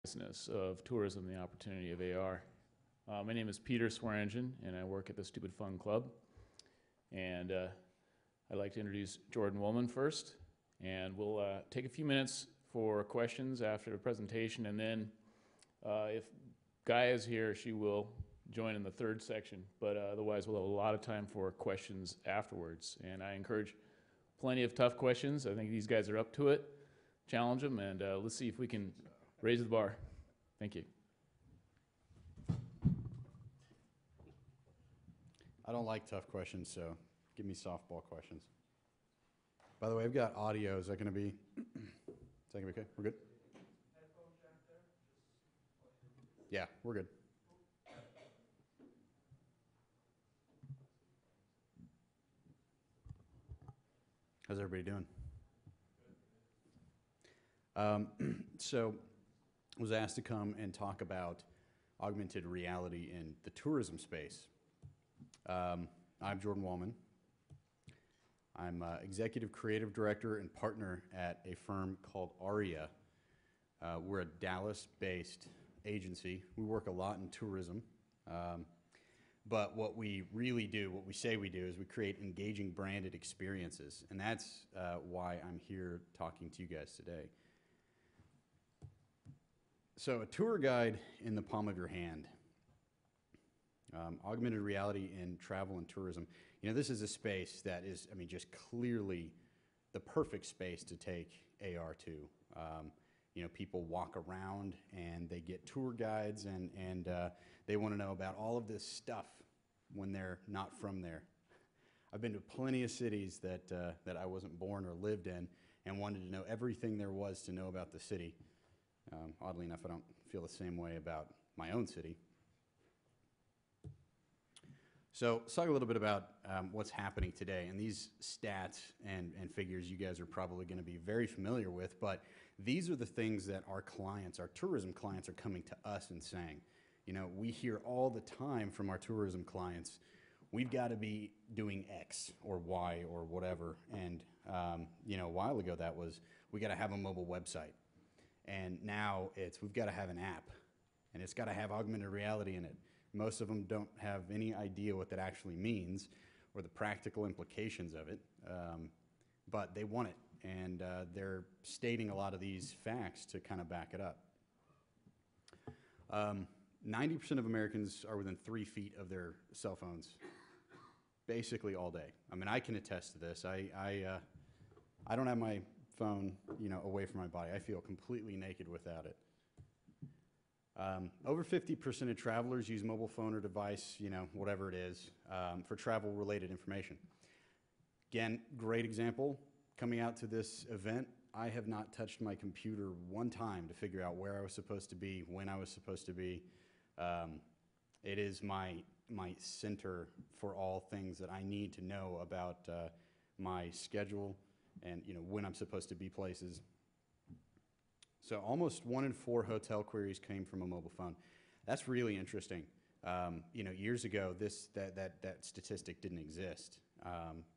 business of tourism and the opportunity of AR. My name is Peter Swearingen, and I work at the Stupid Fun Club. And I'd like to introduce Jordan Wollman first, and we'll take a few minutes for questions after the presentation, and then if Gaia is here, she will join in the third section, but otherwise we'll have a lot of time for questions afterwards. And I encourage plenty of tough questions. I think these guys are up to it. Challenge them, and let's see if we can raise the bar. Thank you. I don't like tough questions, so give me softball questions. By the way, I've got audio. Is that going to be? Is that going to be okay? We're good? Yeah, we're good. How's everybody doing? So I was asked to come and talk about augmented reality in the tourism space. I'm Jordan Wollman. I'm Executive Creative Director and Partner at a firm called Aria. We're a Dallas-based agency. We work a lot in tourism. But what we really do, what we say we do, is we create engaging branded experiences. And that's why I'm here talking to you guys today. So a tour guide in the palm of your hand. Augmented reality in travel and tourism. You know, this is a space that is, I mean, just clearly the perfect space to take AR to. You know, people walk around and they get tour guides and they want to know about all of this stuff when they're not from there. I've been to plenty of cities that I wasn't born or lived in and wanted to know everything there was to know about the city. Oddly enough, I don't feel the same way about my own city. So let's talk a little bit about what's happening today. And these stats and figures you guys are probably going to be very familiar with, but these are the things that our clients, our tourism clients, are coming to us and saying. You know, we hear all the time from our tourism clients, we've got to be doing X or Y or whatever. And, you know, a while ago that was, we got to have a mobile website. And now it's, we've got to have an app. And it's got to have augmented reality in it. Most of them don't have any idea what that actually means or the practical implications of it, but they want it. And they're stating a lot of these facts to kind of back it up. 90% of Americans are within 3 feet of their cell phones, basically all day. I mean, I can attest to this. I don't have my phone, you know, away from my body. I feel completely naked without it. Over 50% of travelers use mobile phone or device, you know, whatever it is, for travel-related information. Again, great example. Coming out to this event, I have not touched my computer one time to figure out where I was supposed to be, when I was supposed to be. It is my center for all things that I need to know about my schedule and, you know, when I'm supposed to be places. So almost 1 in 4 hotel queries came from a mobile phone. That's really interesting. You know, years ago, that statistic didn't exist.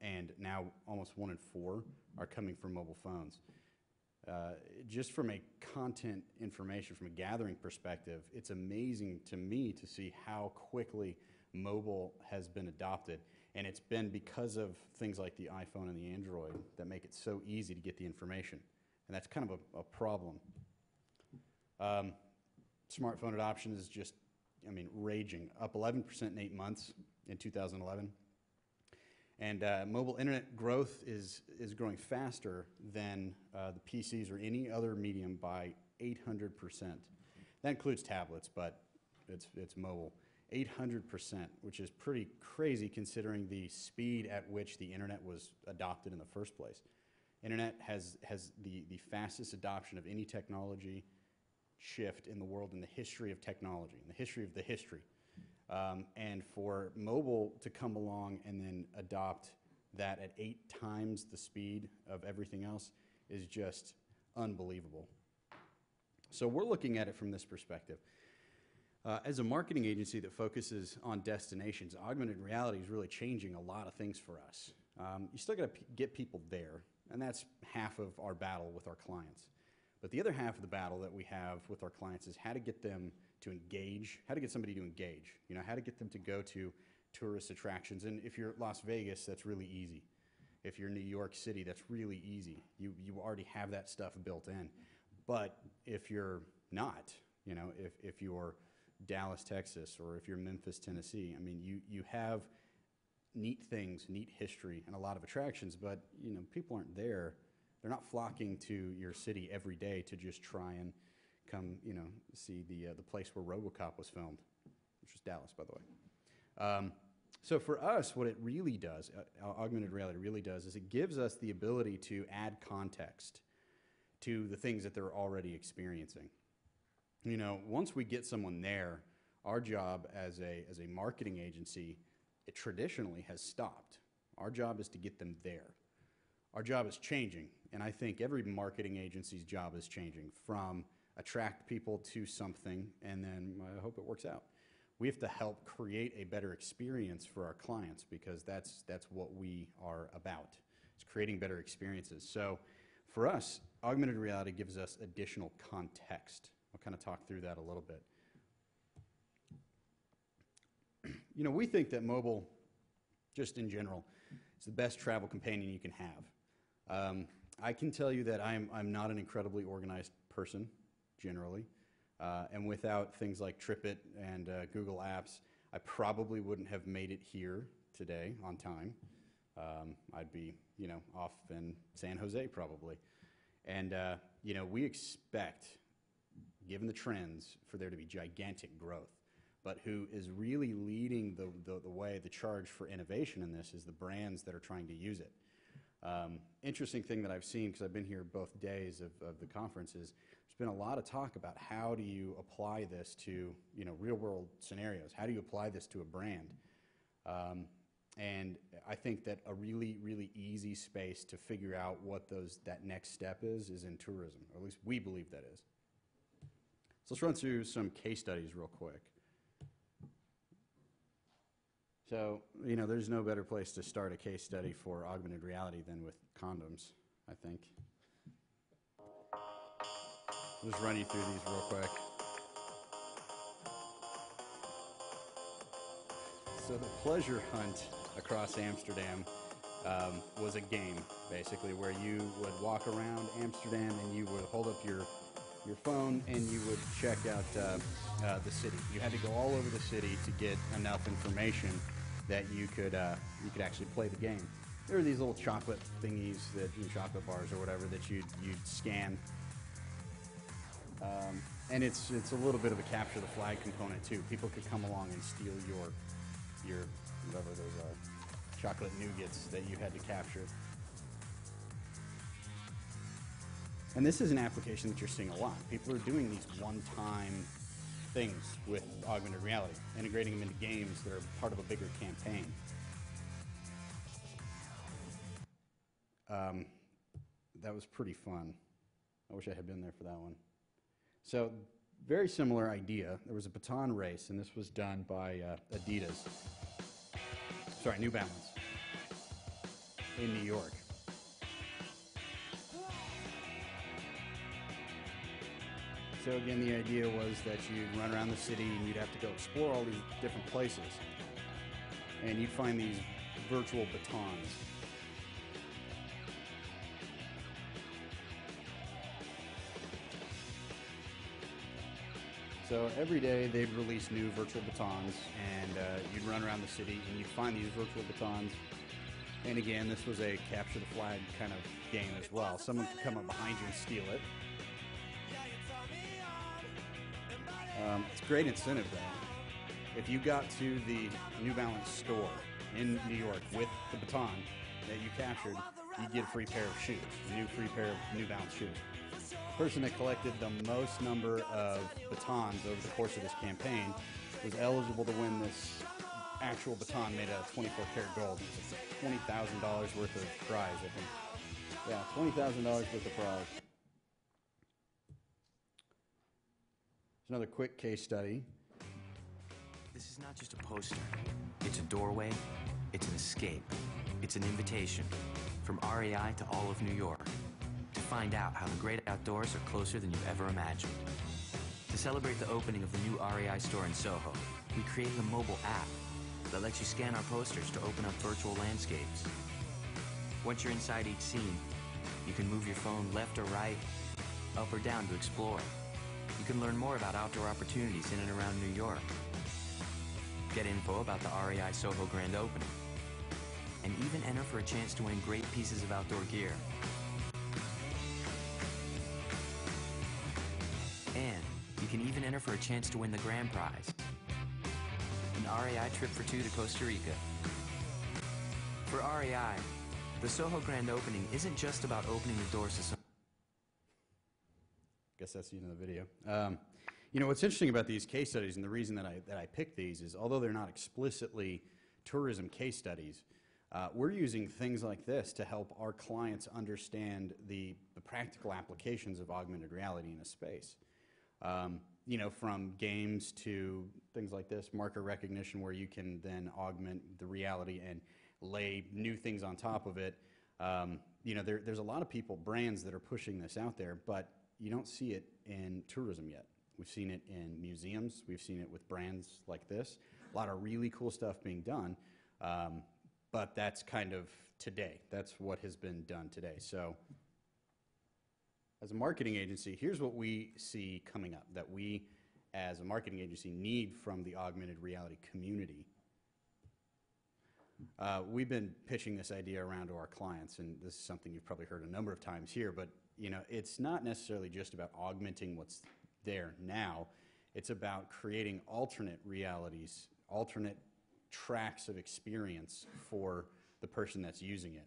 And now almost 1 in 4 are coming from mobile phones. Just from a content information, from a gathering perspective, it's amazing to me to see how quickly mobile has been adopted. And it's been because of things like the iPhone and the Android that make it so easy to get the information. And that's kind of a problem. Smartphone adoption is just, I mean, raging, up 11% in 8 months in 2011. And mobile internet growth is growing faster than the PCs or any other medium by 800%. That includes tablets, but it's mobile. 800%, which is pretty crazy considering the speed at which the internet was adopted in the first place. Internet has the fastest adoption of any technology shift in the world in the history of technology, in the history of the history. And for mobile to come along and then adopt that at 8 times the speed of everything else is just unbelievable. So we're looking at it from this perspective. As a marketing agency that focuses on destinations, augmented reality is really changing a lot of things for us. You still got to get people there, and that's half of our battle with our clients. But the other half of the battle that we have with our clients is how to get them to engage, how to get somebody to engage, how to get them to go to tourist attractions. And if you're at Las Vegas, that's really easy. If you're New York City, that's really easy. You already have that stuff built in. But if you're not, if you're Dallas, Texas, or if you're Memphis, Tennessee, I mean, you have neat things, neat history, and a lot of attractions, but, people aren't there. They're not flocking to your city every day to just try and come, see the place where RoboCop was filmed, which was Dallas, by the way. So for us, what it really does, augmented reality really does, is it gives us the ability to add context to the things that they're already experiencing. Once we get someone there, our job as a marketing agency, it traditionally has stopped. Our job is to get them there. Our job is changing, and I think every marketing agency's job is changing from attract people to something, and then I hope it works out. We have to help create a better experience for our clients because that's what we are about. It's creating better experiences. So for us, augmented reality gives us additional context. I'll kind of talk through that a little bit. We think that mobile, just in general, is the best travel companion you can have. I can tell you that I'm not an incredibly organized person, generally. And without things like TripIt and Google Apps, I probably wouldn't have made it here today on time. I'd be, off in San Jose probably. And, we expect, given the trends, for there to be gigantic growth. But who is really leading the way, the charge for innovation in this is the brands that are trying to use it. Interesting thing that I've seen, because I've been here both days of the conference, is there's been a lot of talk about how do you apply this to real world scenarios. How do you apply this to a brand? And I think that a really, really easy space to figure out what that next step is in tourism, or at least we believe that is. So let's run through some case studies real quick. So, there's no better place to start a case study for augmented reality than with condoms, I think. I'll just run you through these real quick. So the pleasure hunt across Amsterdam was a game, basically, where you would walk around Amsterdam and you would hold up your phone and you would check out the city. You had to go all over the city to get enough information that you could actually play the game. There were these little chocolate thingies, chocolate bars or whatever, that you'd scan. And it's a little bit of a capture the flag component too. People could come along and steal your whatever those are, chocolate nougats that you had to capture. And this is an application that you're seeing a lot. People are doing these one-time things with augmented reality, integrating them into games that are part of a bigger campaign. That was pretty fun. I wish I had been there for that one. So, very similar idea. There was a baton race, and this was done by New Balance, in New York. So again, the idea was that you'd run around the city and you'd have to go explore all these different places. And you'd find these virtual batons. So every day they'd release new virtual batons, and you'd run around the city and you'd find these virtual batons. And again, this was a capture the flag kind of game as well. Someone could come up behind you and steal it. It's great incentive though. If you got to the New Balance store in New York with the baton that you captured, you'd get a free pair of shoes, a new free pair of New Balance shoes. The person that collected the most number of batons over the course of this campaign was eligible to win this actual baton made out of 24-karat gold. It's $20,000 worth of prize, I think. Yeah, $20,000 worth of prize. Another quick case study. This is not just a poster. It's a doorway. It's an escape. It's an invitation from Aria to all of New York to find out how the great outdoors are closer than you've ever imagined. To celebrate the opening of the new REI store in Soho, we created a mobile app that lets you scan our posters to open up virtual landscapes. Once you're inside each scene, you can move your phone left or right, up or down to explore. You can learn more about outdoor opportunities in and around New York. Get info about the REI Soho grand opening. And even enter for a chance to win great pieces of outdoor gear. And you can even enter for a chance to win the grand prize, an REI trip for 2 to Costa Rica. For REI, the Soho grand opening isn't just about opening the doors to some... Guess that's the end of the video. You know, what's interesting about these case studies, and the reason that I picked these is, although they're not explicitly tourism case studies, we're using things like this to help our clients understand the practical applications of augmented reality in a space. You know, from games to things like this, marker recognition, where you can then augment the reality and lay new things on top of it. You know, there's a lot of people, brands that are pushing this out there, but you don't see it in tourism yet. We've seen it in museums. We've seen it with brands like this. A lot of really cool stuff being done, but that's kind of today. That's what has been done today. So as a marketing agency, here's what we see coming up that we, as a marketing agency, need from the augmented reality community. We've been pitching this idea around to our clients, and this is something you've probably heard a number of times here, but you know, it's not necessarily just about augmenting what's there now. It's about creating alternate realities, alternate tracks of experience for the person that's using it.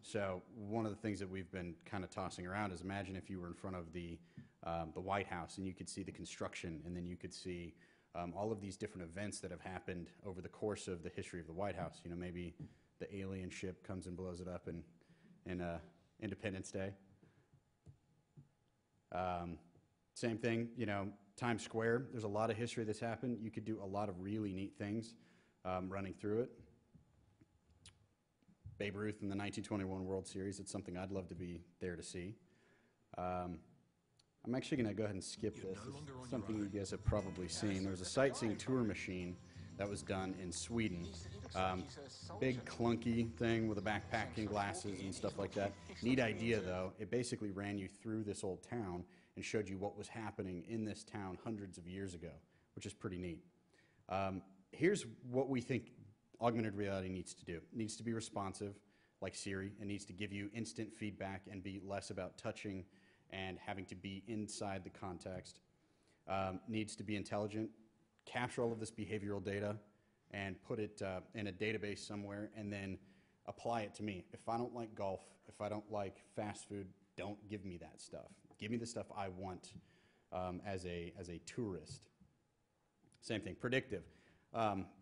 So one of the things that we've been kind of tossing around is, imagine if you were in front of the White House and you could see the construction, and then you could see all of these different events that have happened over the course of the history of the White House. You know, maybe the alien ship comes and blows it up in Independence Day. Same thing, you know, Times Square, there's a lot of history that's happened. You could do a lot of really neat things running through it. Babe Ruth in the 1921 World Series, it's something I'd love to be there to see. I'm actually going to go ahead and skip this. It's something you guys have probably seen. There was a sightseeing tour machine that was done in Sweden. Big clunky thing with the backpacking glasses and stuff like that. Neat idea though. It basically ran you through this old town and showed you what was happening in this town hundreds of years ago, which is pretty neat. Here's what we think augmented reality needs to do. It needs to be responsive, like Siri. It needs to give you instant feedback and be less about touching and having to be inside the context. Needs to be intelligent, capture all of this behavioral data and put it in a database somewhere, and then apply it to me. If I don't like golf, if I don't like fast food, don't give me that stuff. Give me the stuff I want as a tourist. Same thing, predictive.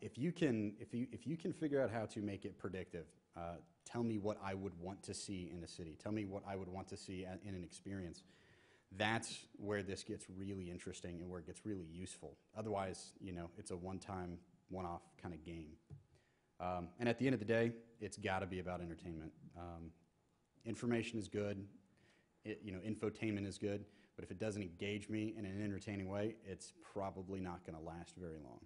If you can figure out how to make it predictive, tell me what I would want to see in a city. Tell me what I would want to see in an experience. That's where this gets really interesting and where it gets really useful. Otherwise, you know, it's a one-time, one-off kind of game. And at the end of the day, it's got to be about entertainment. Information is good. You know, infotainment is good. But if it doesn't engage me in an entertaining way, it's probably not going to last very long.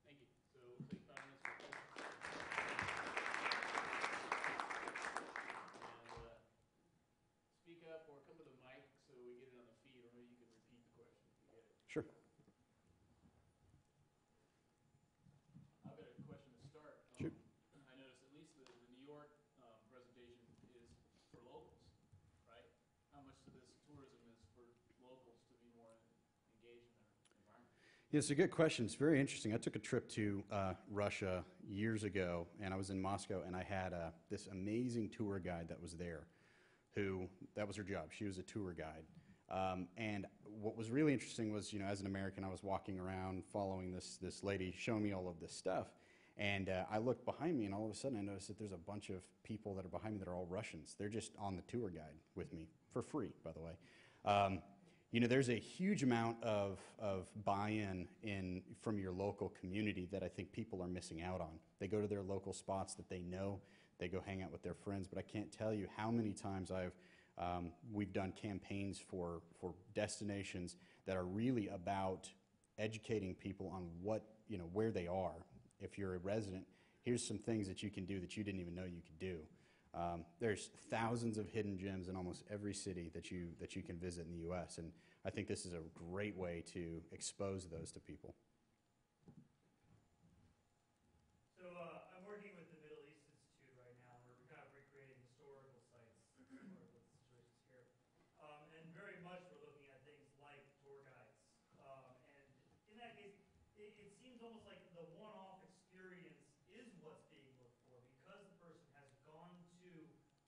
Thank you. So we'll take 5 minutes for questions. And speak up or come to the mic so we get it on the feed, or maybe you can repeat the question if you get it. Sure. I've got a question to start. Shoot. I noticed at least the New York presentation is for locals, right? How much of this tourism is for locals to be more engaged in their environment? Yeah, it's a good question. It's very interesting. I took a trip to Russia years ago, and I was in Moscow, and I had this amazing tour guide that was there, that was her job. She was a tour guide. And what was really interesting was, you know, as an American, I was walking around following this lady showing me all of this stuff. And I looked behind me, and all of a sudden I noticed that there's a bunch of people that are behind me that are all Russians. They're just on the tour guide with me, for free, by the way. You know, there's a huge amount of buy-in from your local community that I think people are missing out on. They go to their local spots that they know, they go hang out with their friends, but I can't tell you how many times we've done campaigns for destinations that are really about educating people on what, you know, where they are. If you're a resident, here's some things that you can do that you didn't even know you could do. There's thousands of hidden gems in almost every city that you can visit in the U.S., and I think this is a great way to expose those to people. So I'm working with the Middle East Institute right now. We're kind of recreating historical sites for the situations here. And very much we're looking at things like tour guides. And in that case, it seems almost like the one-off experience is what's being looked for because the person has gone to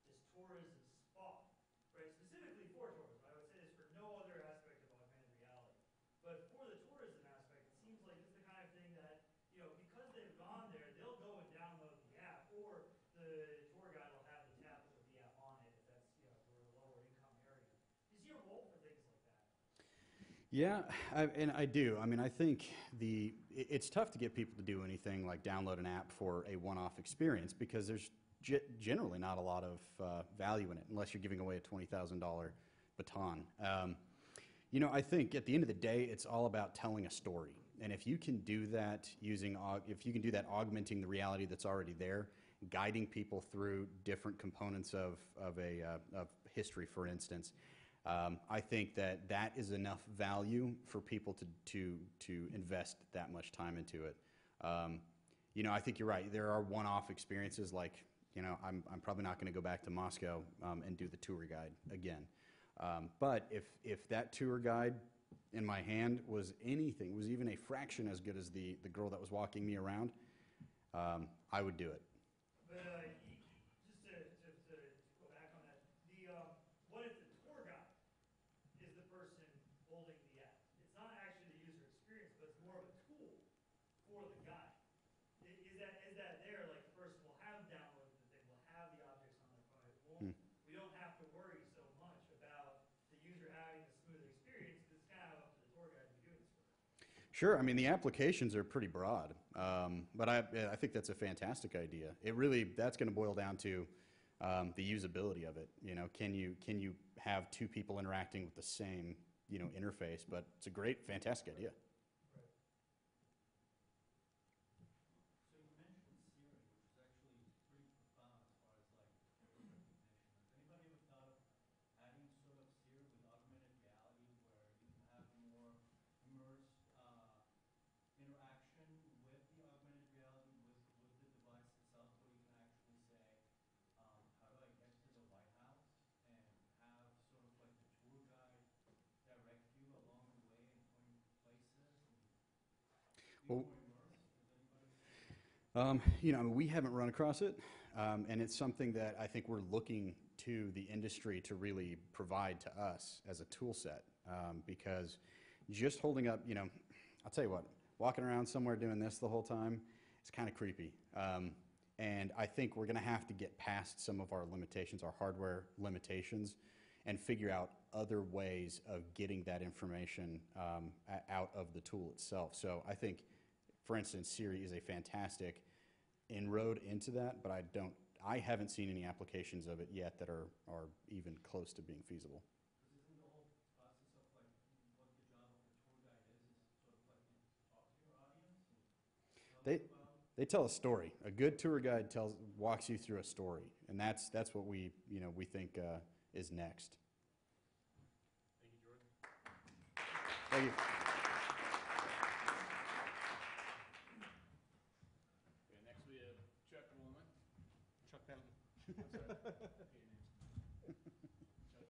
this tourism spot, right? Specifically for tourism. I would say this for no other aspect of augmented reality. But for the tourism aspect, it seems like it's the kind of thing that, you know, because they've gone there, they'll go and download the app, or the tour guide will have the tablet with the app on it if that's, you know, for a lower income area. Do you see a role for things like that? Yeah, and I do. I mean, I think it's tough to get people to do anything like download an app for a one-off experience because there's generally not a lot of value in it unless you're giving away a $20,000 baton. You know, I think at the end of the day, it's all about telling a story. And if you can do that augmenting the reality that's already there, guiding people through different components of history, for instance, I think that is enough value for people to invest that much time into it. You know, I think you're right. There are one-off experiences like, you know, I'm probably not going to go back to Moscow and do the tour guide again. But if that tour guide in my hand was even a fraction as good as the girl that was walking me around, I would do it. But just to go back on that, what if the tour guide is the person holding the app? It's not actually the user experience, but it's more of a tool for the guide. Is that there? Like the person will have downloaded the thing, will have the objects on their phone. We don't have to worry so much about the user having a smooth experience because it's kind of up to the tour guide to be doing this for them. Sure. I mean, the applications are pretty broad, but I think that's a fantastic idea. That's going to boil down to the usability of it. You know, can you have two people interacting with the same, you know, interface? But it's a fantastic idea. So you mentioned Siri, which is actually pretty profound as far as like recognition. Has anybody ever thought of adding sort of Siri with augmented reality where you can have more immersed interaction with the augmented reality with the device itself, where you can actually say, how do I get to the White House, and have sort of like the tour guide direct you along the way and point places and be Well, more immersed? Has anybody? You know, we haven't run across it, and it's something that I think we're looking to the industry to really provide to us as a tool set, because just holding up, you know, I'll tell you what, walking around somewhere doing this the whole time, it's kind of creepy. And I think we're going to have to get past some of our limitations, our hardware limitations, and figure out other ways of getting that information out of the tool itself. So I think, for instance, Siri is a fantastic inroad into that, but I haven't seen any applications of it yet that are even close to being feasible. Because isn't the whole process of like what the job of the tour guide is sort of like to talk to your audience and tell them about? They tell a story. A good tour guide walks you through a story, and that's what we think is next. Thank you, Jordan. Thank you. Okay, next we have Chuck Wollman. Chuck Benton. I'm sorry. Okay, your name's